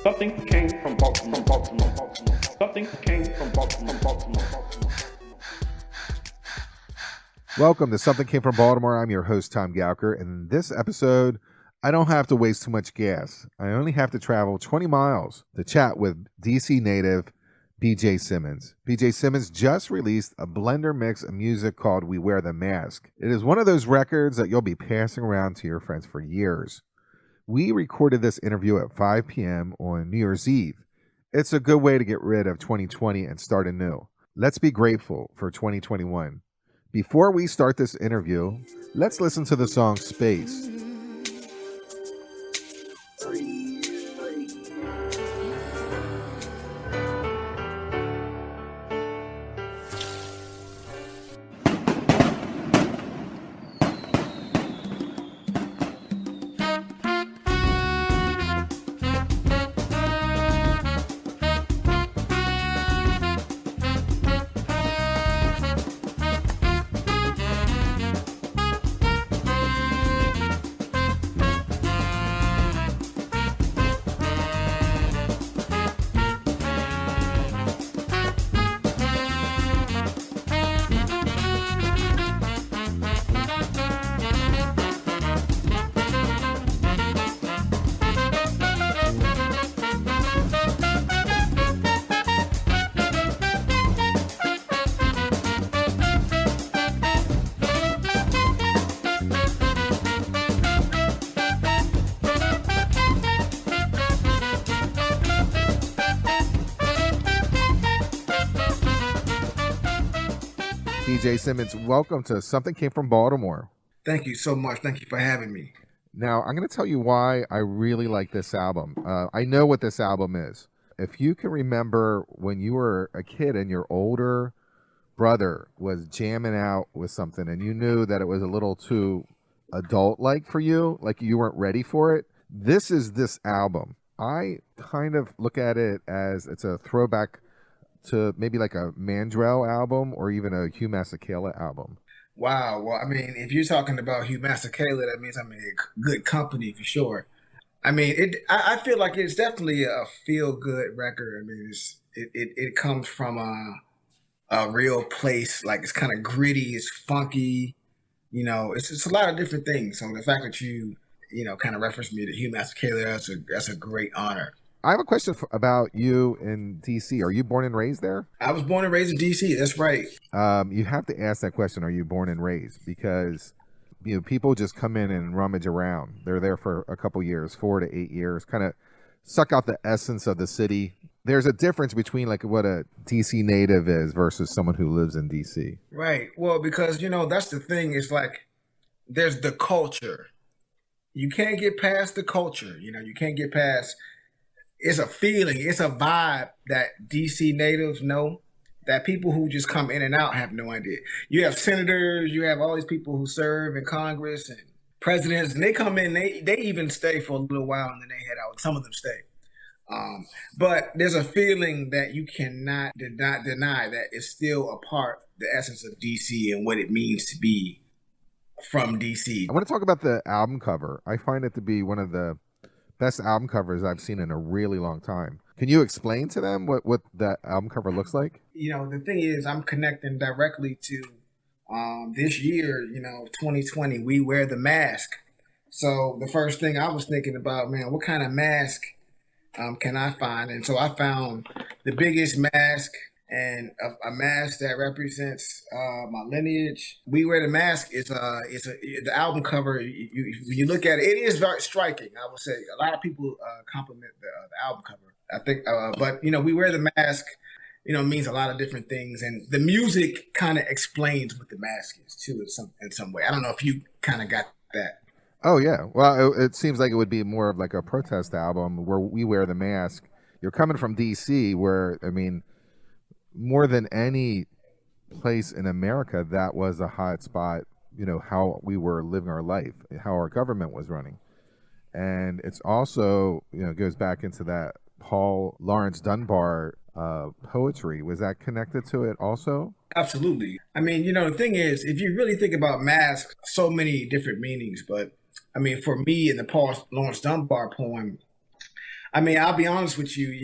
Something came from Baltimore. Something came from Baltimore. Welcome to Something Came from Baltimore. I'm your host, Tom Gauker, and in this episode, I don't have to waste too much gas. I only have to travel 20 miles to chat with DC native BJ Simmons. BJ Simmons just released a blender mix of music called We Wear the Mask. It is one of those records that you'll be passing around to your friends for years. We recorded this interview at 5 p.m. on New Year's Eve. It's a good way to get rid of 2020 and start anew. Let's be grateful for 2021. Before we start this interview, let's listen to the song Space. BJ Simmons, welcome to Something Came from Baltimore. Thank you so much. Thank you for having me. Now, I'm going to tell you why I really like this album. I know what this album is. If you can remember when you were a kid and your older brother was jamming out with something and you knew that it was a little too adult-like for you, like you weren't ready for it, this is this album. I kind of look at it as it's a throwback to maybe like a Mandrell album or even a Hugh Masekela album. Wow. Well, I mean, if you're talking about Hugh Masekela, that means I'm in good company for sure. I mean, I feel like it's definitely a feel-good record. I mean, it comes from a real place. Like, it's kind of gritty, it's funky. You know, it's a lot of different things. So the fact that you kind of referenced me to Hugh Masekela, that's a great honor. I have a question about you in D.C. Are you born and raised there? I was born and raised in D.C. That's right. You have to ask that question, are you born and raised? Because people just come in and rummage around. They're there for a couple years, 4 to 8 years, kind of suck out the essence of the city. There's a difference between like what a D.C. native is versus someone who lives in D.C. Right. Well, because, that's the thing. It's like there's the culture. You can't get past the culture. You can't get past... It's a feeling, it's a vibe that DC natives know that people who just come in and out have no idea. You have senators, you have all these people who serve in Congress and presidents, and they come in, they even stay for a little while and then they head out. Some of them stay. But there's a feeling that you cannot deny that it's still a part, the essence of DC and what it means to be from DC. I want to talk about the album cover. I find it to be one of the best album covers I've seen in a really long time. Can you explain to them what that album cover looks like? The thing is, I'm connecting directly to this year, 2020, We Wear the Mask. So the first thing I was thinking about, man, what kind of mask can I find? And so I found the biggest mask and a mask that represents my lineage. We Wear the Mask is the album cover. When you look at it, it is very striking. I would say a lot of people compliment the album cover. I think, but We Wear the Mask, means a lot of different things, and the music kind of explains what the mask is too, in some way. I don't know if you kind of got that. Oh yeah, well, it seems like it would be more of like a protest album where We Wear the Mask. You're coming from DC, where more than any place in America, that was a hot spot, how we were living our life, how our government was running. And it's also, goes back into that Paul Laurence Dunbar poetry. Was that connected to it also? Absolutely. I mean, the thing is, if you really think about masks, so many different meanings. But, for me, in the Paul Laurence Dunbar poem, I mean, I'll be honest with you.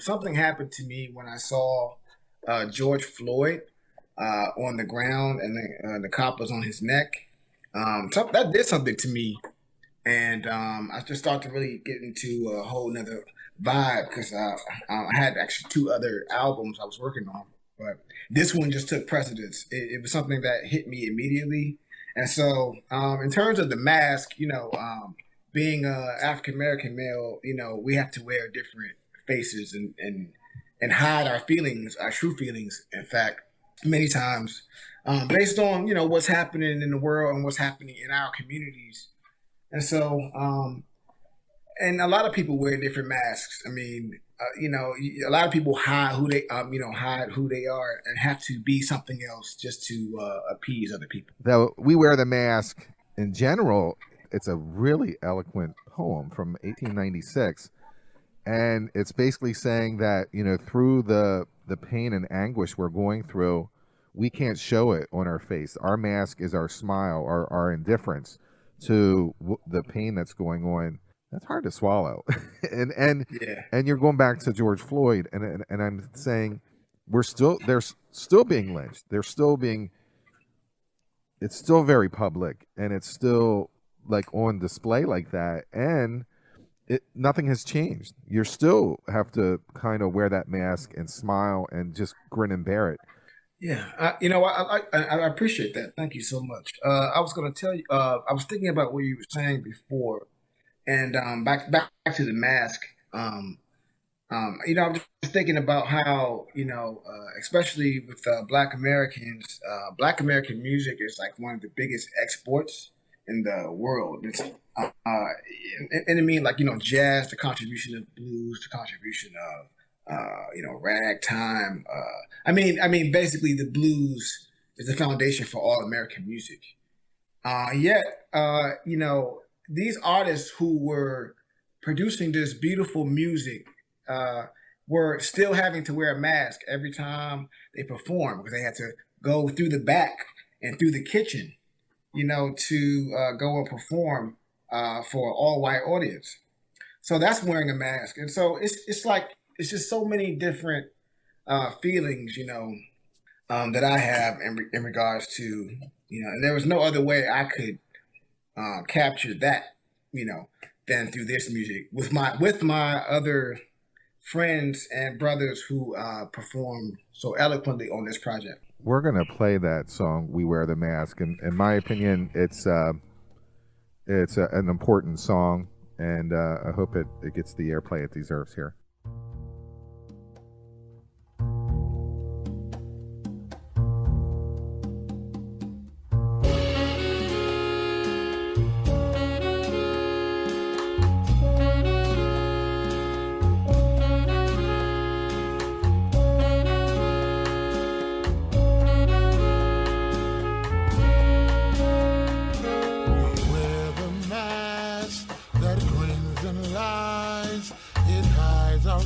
Something happened to me when I saw George Floyd on the ground, and the cop was on his neck. That did something to me, and I just started to really get into a whole nother vibe because I had actually two other albums I was working on, but this one just took precedence. It was something that hit me immediately, and so in terms of the mask, being a African American male, we have to wear different faces and hide our feelings, our true feelings. In fact, many times, based on what's happening in the world and what's happening in our communities. And so, and a lot of people wear different masks. I mean, a lot of people hide who they, hide who they are and have to be something else just to appease other people. Though we wear the mask in general, it's a really eloquent poem from 1896. And it's basically saying that, through the pain and anguish we're going through, we can't show it on our face. Our mask is our smile, our indifference to the pain that's going on. That's hard to swallow. and you're going back to George Floyd, and I'm saying they're still being lynched. It's still very public, and it's still like on display like that, and nothing has changed. You still have to kind of wear that mask and smile and just grin and bear it. Yeah, I appreciate that. Thank you so much. I was going to tell you. I was thinking about what you were saying before, and back to the mask. I'm just thinking about how especially with Black Americans, Black American music is like one of the biggest exports in the world. It's and I mean, like jazz, the contribution of blues, the contribution of ragtime. I mean, basically, the blues is the foundation for all American music. Yet, these artists who were producing this beautiful music were still having to wear a mask every time they perform because they had to go through the back and through the kitchen, to go and perform for an all-white audience. So that's wearing a mask, and so it's like it's just so many different feelings, that I have in regards to, and there was no other way I could capture that, than through this music with my other friends and brothers who perform so eloquently on this project. We're gonna play that song, "We Wear the Mask," and in my opinion, it's an important song, and I hope it gets the airplay it deserves here.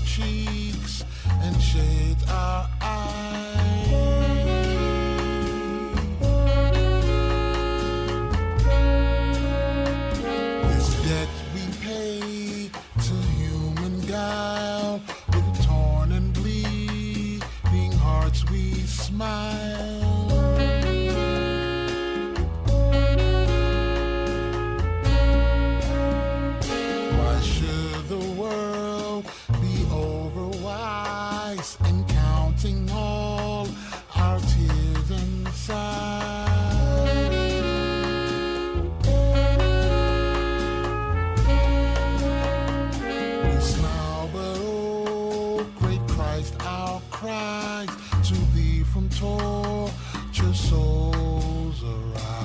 Cheeks and shades our eyes. This debt we pay to human guile, with torn and bleeding hearts we smile. Why should the world be overwise and counting all our tears and sighs? We smile, but oh, great Christ, our cries to thee from tortured souls arise.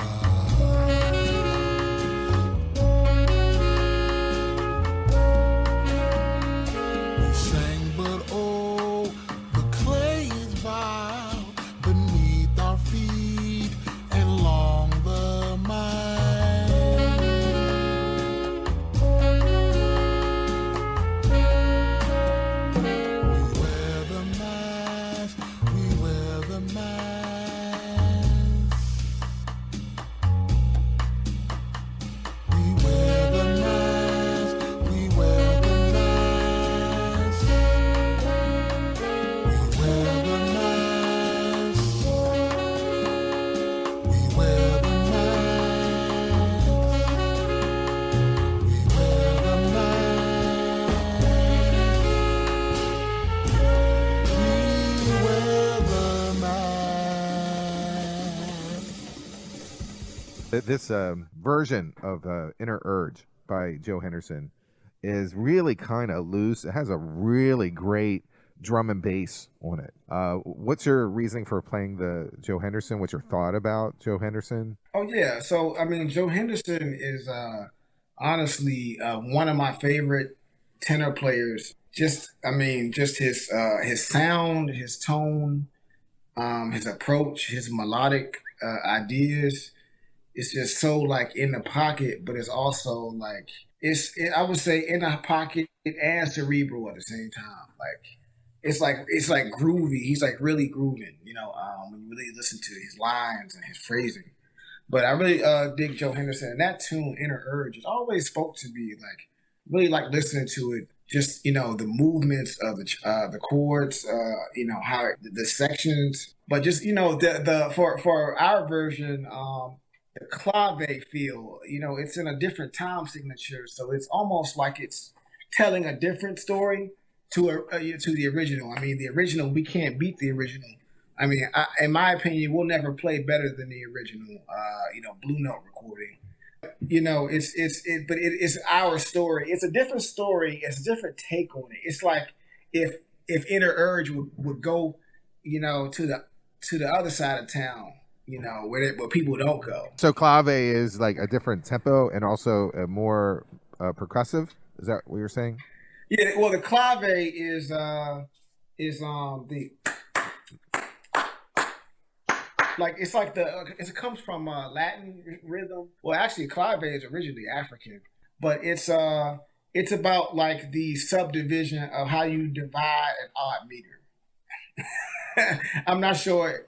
Sang, but oh, the clay is vile beneath our feet, and long the mile. We wear the mask, we wear the mask. This version of Inner Urge by Joe Henderson is really kind of loose. It has a really great drum and bass on it. What's your reasoning for playing the Joe Henderson? What's your thought about Joe Henderson? Oh yeah. So I mean, Joe Henderson is honestly one of my favorite tenor players. Just I mean, just his sound, his tone, his approach, his melodic ideas. It's just so like in the pocket, but it's also like I would say in the pocket and cerebral at the same time. It's like groovy. He's like really grooving, when you really listen to his lines and his phrasing. But I really dig Joe Henderson, and that tune Inner Urge it always spoke to me. Like really like listening to it. Just the movements of the chords, how the sections, but just the for our version, the clave feel, it's in a different time signature, so it's almost like it's telling a different story to the original. I mean, the original we can't beat the original. I mean, in my opinion, we'll never play better than the original. Blue Note recording. But it's our story. It's a different story. It's a different take on it. It's like if Inner Urge would go, to the other side of town, where people don't go. So clave is like a different tempo and also a more percussive. Is that what you're saying? Yeah. Well, the clave is the like it's like it comes from Latin rhythm. Well, actually, clave is originally African, but it's about like the subdivision of how you divide an odd meter. I'm not sure,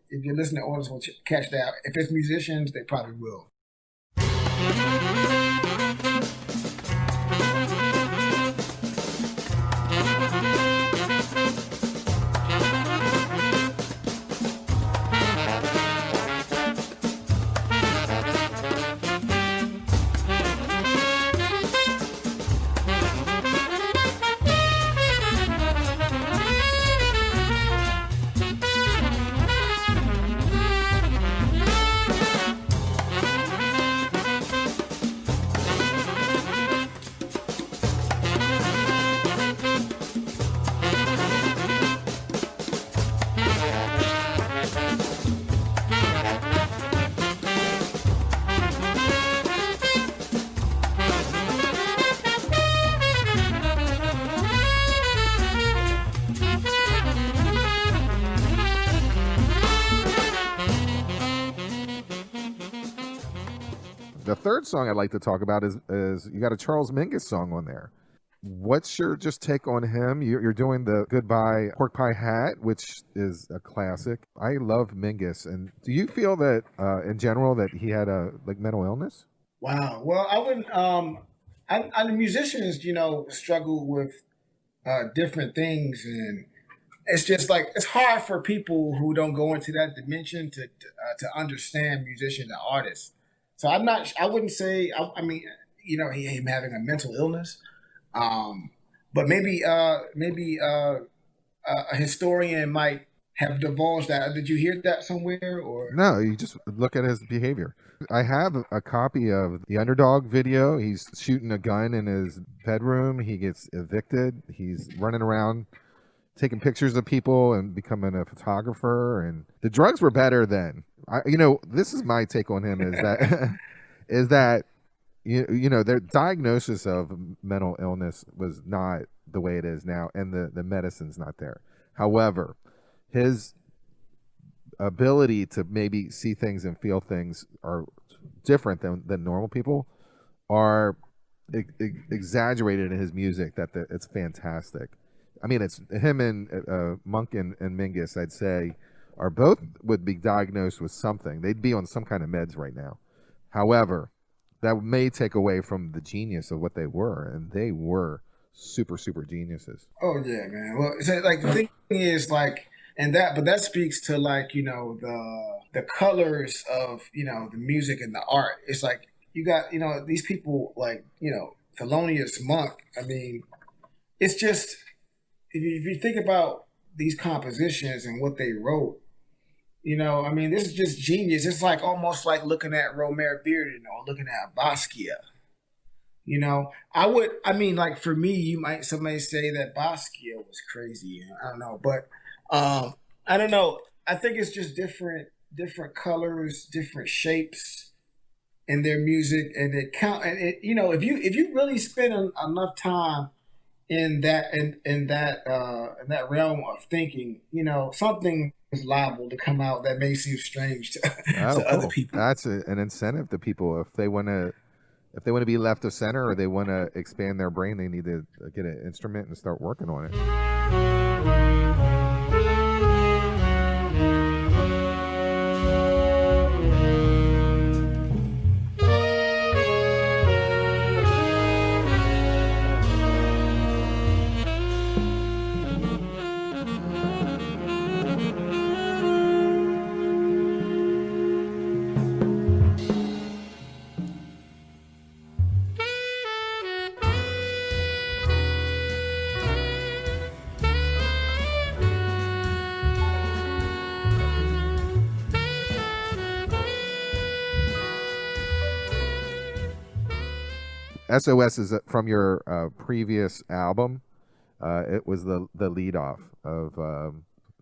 if you're listening to audience will catch that. If it's musicians, they probably will. The third song I'd like to talk about is you got a Charles Mingus song on there. What's your just take on him? You're doing the Goodbye Pork Pie Hat, which is a classic. I love Mingus. And do you feel that in general that he had a mental illness? Wow. Well, I wouldn't. The musicians, struggle with different things, and it's just like it's hard for people who don't go into that dimension to understand musicians and artists. So I'm not. I wouldn't say. I mean, him having a mental illness, but maybe a historian might have divulged that. Did you hear that somewhere? Or no? You just look at his behavior. I have a copy of the Underdog video. He's shooting a gun in his bedroom. He gets evicted. He's running around taking pictures of people and becoming a photographer. And the drugs were better then. This is my take on him is that is that their diagnosis of mental illness was not the way it is now, and the medicine's not there. However, his ability to maybe see things and feel things are different than normal people are exaggerated in his music. It's fantastic. I mean, it's him and Monk and Mingus, I'd say, are both would be diagnosed with something. They'd be on some kind of meds right now. However, that may take away from the genius of what they were, and they were super, super geniuses. Oh yeah, man. Well, it's like the thing is like, but that speaks to like the colors of the music and the art. It's like you got these people like Thelonious Monk. I mean, it's just if you think about these compositions and what they wrote, I mean, this is just genius. It's like almost like looking at Romare Bearden or looking at Basquiat. I mean, like for me, somebody say that Basquiat was crazy. I don't know, but I don't know. I think it's just different colors, different shapes in their music, and it count. And if you really spend enough time in that realm of thinking, something is liable to come out that may seem strange to, to other people. That's an incentive to people if they want to be left of center or they want to expand their brain. They need to get an instrument and start working on it. SOS is from your previous album. It was the lead off of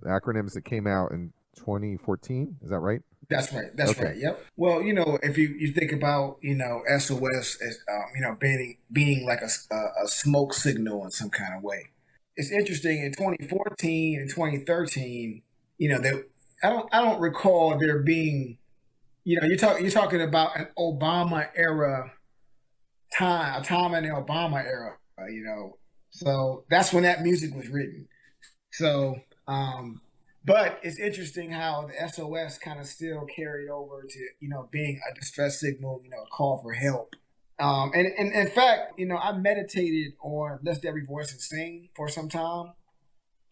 acronyms that came out in 2014. Is that right? That's right. That's right. Yep. Well, if you think about SOS as being like a smoke signal in some kind of way. It's interesting. In 2014 and 2013, I don't recall there being, you're talking about an Obama era time, a time in the Obama era, so that's when that music was written. So, but it's interesting how the SOS kind of still carried over to, being a distress signal, a call for help. And in fact, I meditated on Lift Every Voice and Sing for some time,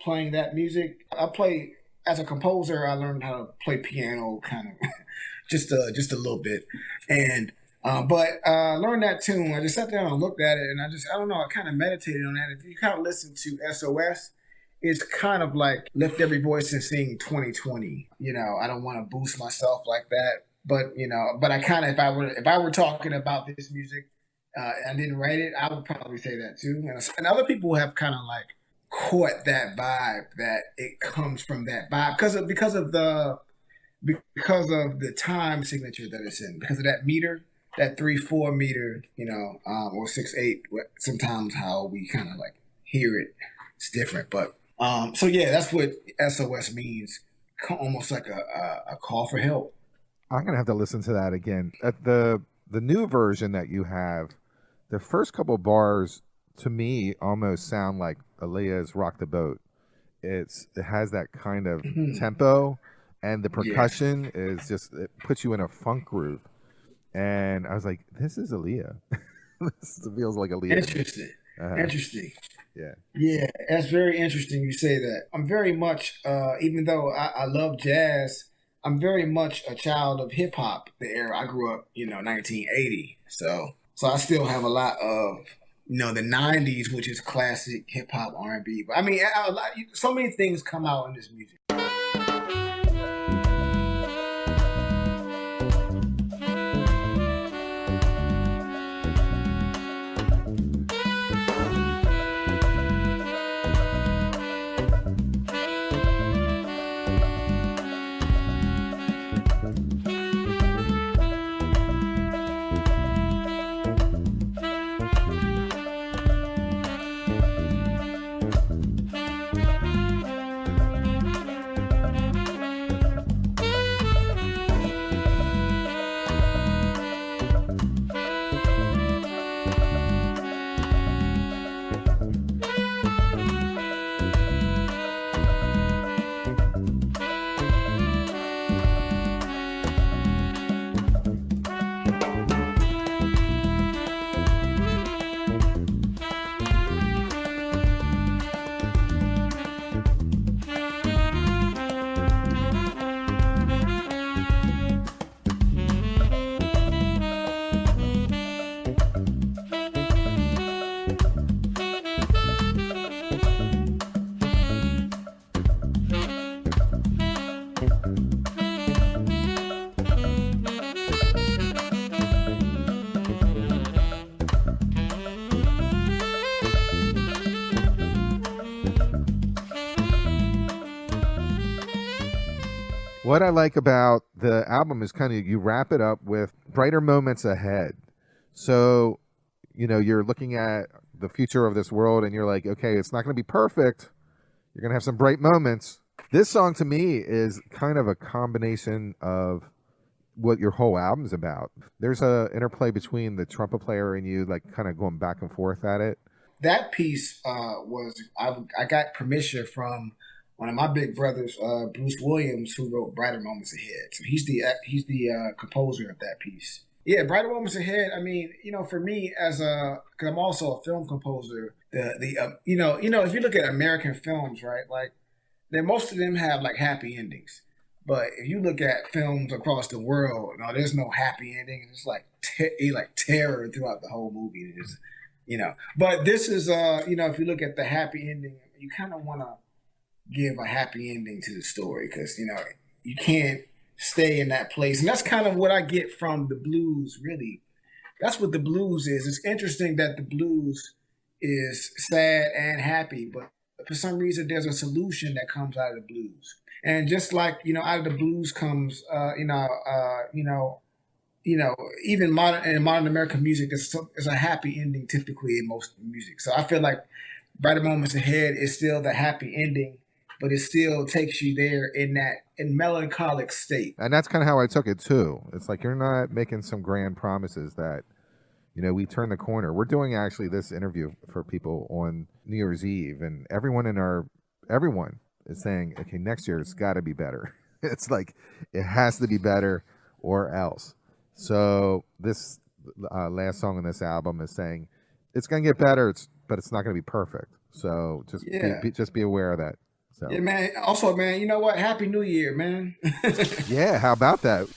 playing that music. As a composer, I learned how to play piano kind of just a little bit. And but I learned that tune. I just sat down and looked at it, and I don't know, I kind of meditated on that. If you kind of listen to SOS, it's kind of like Lift Every Voice and Sing 2020. I don't want to boost myself like that, but but I kind of, if I were talking about this music and didn't write it, I would probably say that too. And other people have kind of like caught that vibe, that it comes from that vibe because of the time signature that it's in, because of that meter. That 3/4 meter, or 6/8. Sometimes how we kind of like hear it, it's different. But so yeah, that's what SOS means. Almost like a call for help. I'm gonna have to listen to that again. At the new version that you have, the first couple bars to me almost sound like Aaliyah's "Rock the Boat." It has that kind of tempo, and the percussion is it puts you in a funk groove. And I was like, this is Aaliyah. This feels like Aaliyah. Interesting. Interesting. Yeah. Yeah, that's very interesting you say that. I'm very much, even though I love jazz, I'm very much a child of hip hop, the era. I grew up, 1980. So I still have a lot of, the 90s, which is classic hip hop, R&B. But I mean, so many things come out in this music. What I like about the album is kind of you wrap it up with brighter moments ahead. So, you're looking at the future of this world and you're like, okay, it's not going to be perfect. You're going to have some bright moments. This song to me is kind of a combination of what your whole album's about. There's a interplay between the trumpet player and you, like kind of going back and forth at it. That piece I got permission from one of my big brothers, Bruce Williams, who wrote "Brighter Moments Ahead." So he's the composer of that piece. Yeah, "Brighter Moments Ahead." I mean, for me because I'm also a film composer. If you look at American films, right, like most of them have like happy endings. But if you look at films across the world, there's no happy ending. It's like terror throughout the whole movie. It is, But this is, if you look at the happy ending, you kind of want to give a happy ending to the story because you can't stay in that place, and that's kind of what I get from the blues. Really, that's what the blues is. It's interesting that the blues is sad and happy, but for some reason there's a solution that comes out of the blues. And just like out of the blues comes, even modern American music, there's a happy ending typically in most music. So I feel like "Brighter Moments Ahead" is still the happy ending, but it still takes you there in melancholic state. And that's kind of how I took it too. It's like you're not making some grand promises that, we turn the corner. We're doing actually this interview for people on New Year's Eve, and everyone is saying, okay, next year it's got to be better. It's like it has to be better or else. So this last song on this album is saying it's going to get better, but it's not going to be perfect. So just be aware of that. So. Yeah, man. Also, man, you know what? Happy New Year, man. Yeah, how about that?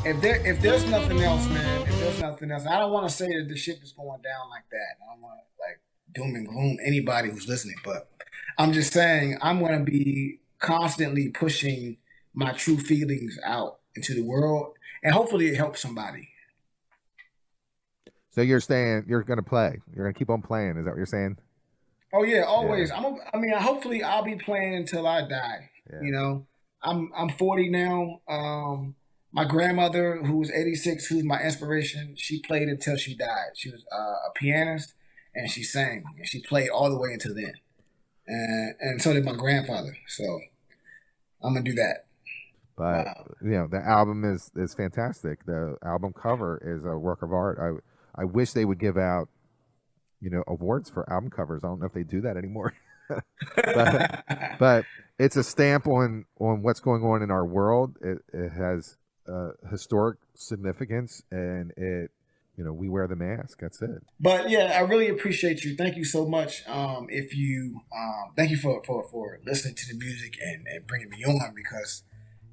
if there's nothing else, man, if there's nothing else, I don't want to say that the ship is going down like that. I don't want to like doom and gloom anybody who's listening, but I'm just saying I'm going to be constantly pushing my true feelings out into the world, and hopefully it helps somebody. So you're saying you're going to play. You're going to keep on playing. Is that what you're saying? Oh yeah, always. Yeah. I mean, hopefully I'll be playing until I die. Yeah. You know, I'm 40 now. My grandmother, who was 86, who's my inspiration, she played until she died. She was a pianist, and she sang, and she played all the way until then. And so did my grandfather. So I'm gonna do that. But you know, the album is fantastic. The album cover is a work of art. I wish they would give out, you know, awards for album covers. I don't know if they do that anymore. but it's a stamp on what's going on in our world. It has historic significance, and it, you know, we wear the mask. That's it. But yeah, I really appreciate you. Thank you so much. Thank you for listening to the music and bringing me on, because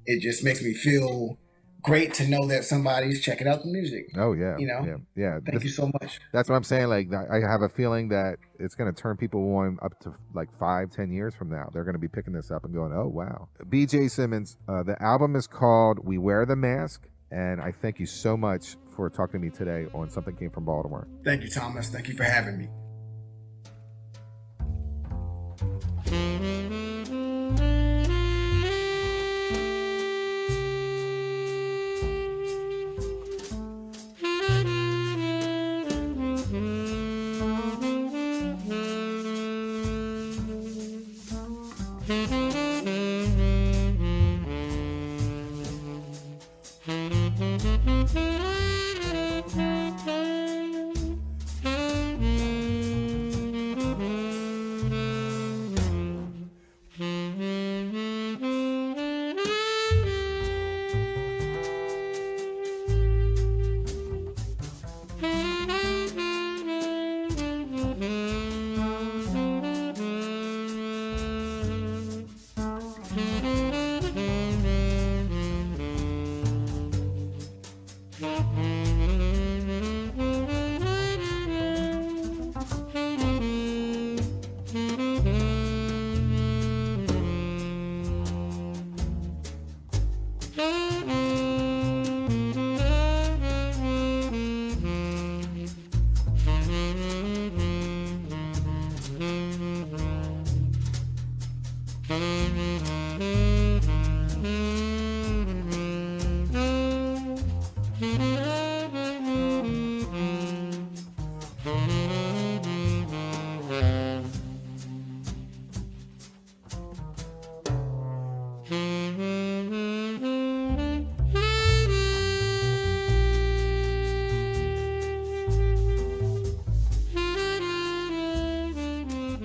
it just makes me feel great to know that somebody's checking out the music. Oh yeah, you know, yeah. Thank you so much. That's what I'm saying. Like, I have a feeling that it's going to turn people on up to like 5-10 years from now. They're going to be picking this up and going, "Oh wow." BJ Simmons. The album is called "We Wear the Mask," and I thank you so much for talking to me today on Something Came from Baltimore. Thank you, Thomas. Thank you for having me.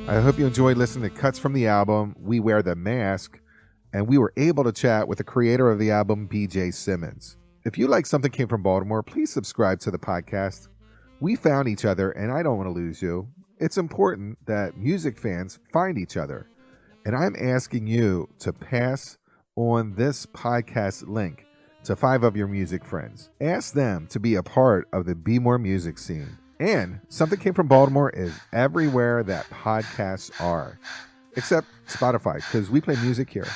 I hope you enjoyed listening to cuts from the album We Wear the Mask, and we were able to chat with the creator of the album, BJ Simmons. If you like Something Came from Baltimore, please subscribe to the podcast. We found each other, and I don't want to lose you. It's important that music fans find each other, and I'm asking you to pass on this podcast link to 5 of your music friends. Ask them to be a part of the Be More music scene. And Something Came from Baltimore is everywhere that podcasts are, except Spotify, because we play music here.